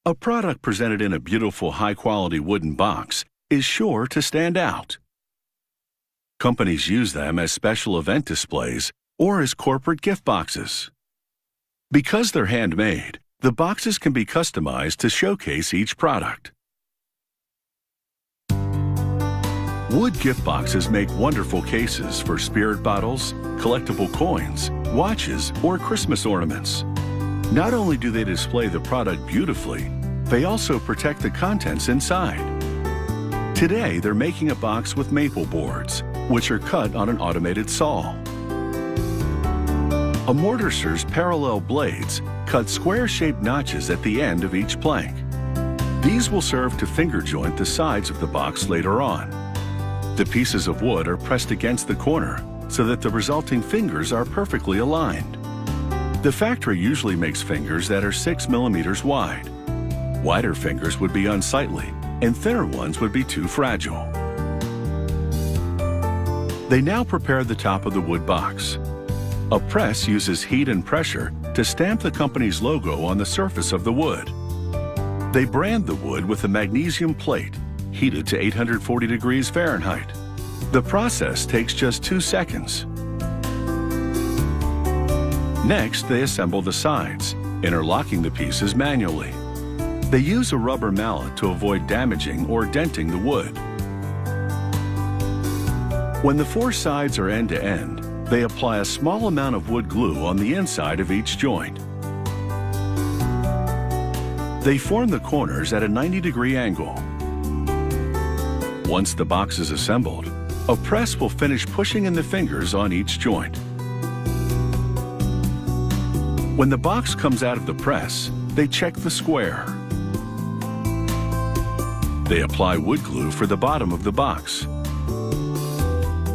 A product presented in a beautiful, high-quality wooden box is sure to stand out. Companies use them as special event displays or as corporate gift boxes. Because they're handmade, the boxes can be customized to showcase each product. Wood gift boxes make wonderful cases for spirit bottles, collectible coins, watches, or Christmas ornaments. Not only do they display the product beautifully, they also protect the contents inside. Today, they're making a box with maple boards, which are cut on an automated saw. A mortiser's parallel blades cut square-shaped notches at the end of each plank. These will serve to finger joint the sides of the box later on. The pieces of wood are pressed against the corner so that the resulting fingers are perfectly aligned. The factory usually makes fingers that are 6 millimeters wide. Wider fingers would be unsightly, and thinner ones would be too fragile. They now prepare the top of the wood box. A press uses heat and pressure to stamp the company's logo on the surface of the wood. They brand the wood with a magnesium plate, heated to 840 degrees Fahrenheit. The process takes just 2 seconds. Next, they assemble the sides, interlocking the pieces manually. They use a rubber mallet to avoid damaging or denting the wood. When the 4 sides are end-to-end, they apply a small amount of wood glue on the inside of each joint. They form the corners at a 90-degree angle. Once the box is assembled, a press will finish pushing in the fingers on each joint. When the box comes out of the press, they check the square. They apply wood glue for the bottom of the box.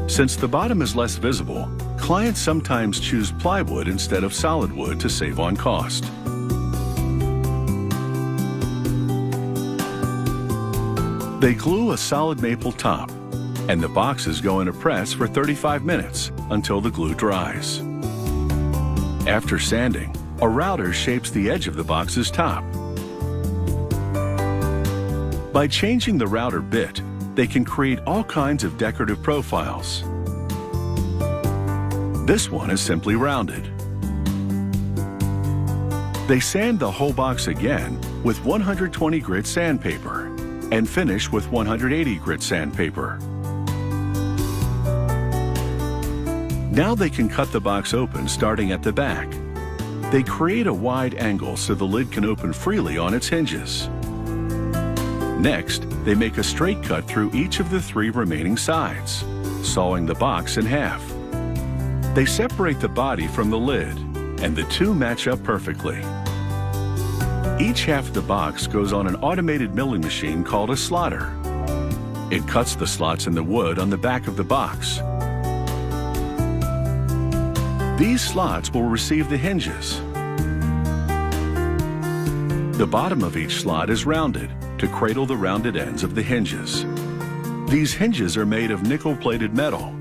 Since the bottom is less visible, clients sometimes choose plywood instead of solid wood to save on cost. They glue a solid maple top, and the boxes go in a press for 35 minutes until the glue dries. After sanding, a router shapes the edge of the box's top. By changing the router bit, they can create all kinds of decorative profiles. This one is simply rounded. They sand the whole box again with 120 grit sandpaper and finish with 180 grit sandpaper. Now they can cut the box open starting at the back. They create a wide angle so the lid can open freely on its hinges. Next, they make a straight cut through each of the 3 remaining sides, sawing the box in half. They separate the body from the lid, and the 2 match up perfectly. Each half of the box goes on an automated milling machine called a slotter. It cuts the slots in the wood on the back of the box. These slots will receive the hinges. The bottom of each slot is rounded to cradle the rounded ends of the hinges. These hinges are made of nickel-plated metal.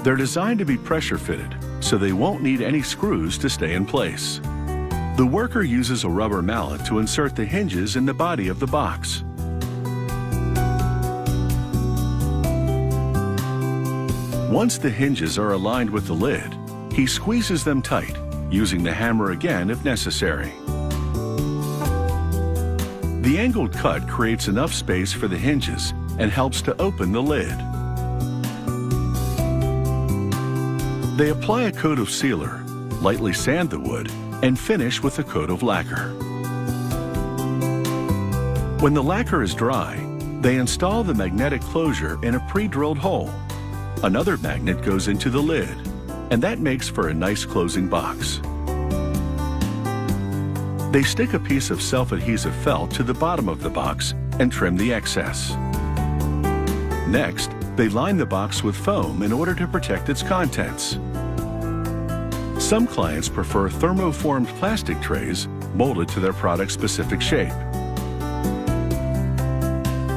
They're designed to be pressure-fitted, so they won't need any screws to stay in place. The worker uses a rubber mallet to insert the hinges in the body of the box. Once the hinges are aligned with the lid, he squeezes them tight, using the hammer again if necessary. The angled cut creates enough space for the hinges and helps to open the lid. They apply a coat of sealer, lightly sand the wood, and finish with a coat of lacquer. When the lacquer is dry, they install the magnetic closure in a pre-drilled hole. Another magnet goes into the lid, and that makes for a nice closing box. They stick a piece of self-adhesive felt to the bottom of the box and trim the excess. Next, they line the box with foam in order to protect its contents. Some clients prefer thermoformed plastic trays molded to their product's specific shape.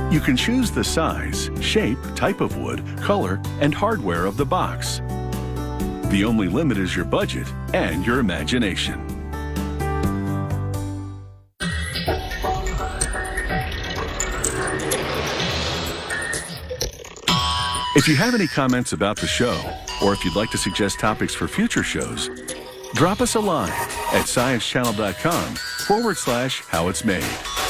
You can choose the size, shape, type of wood, color, and hardware of the box. The only limit is your budget and your imagination. If you have any comments about the show, or if you'd like to suggest topics for future shows, drop us a line at sciencechannel.com/howitsmade.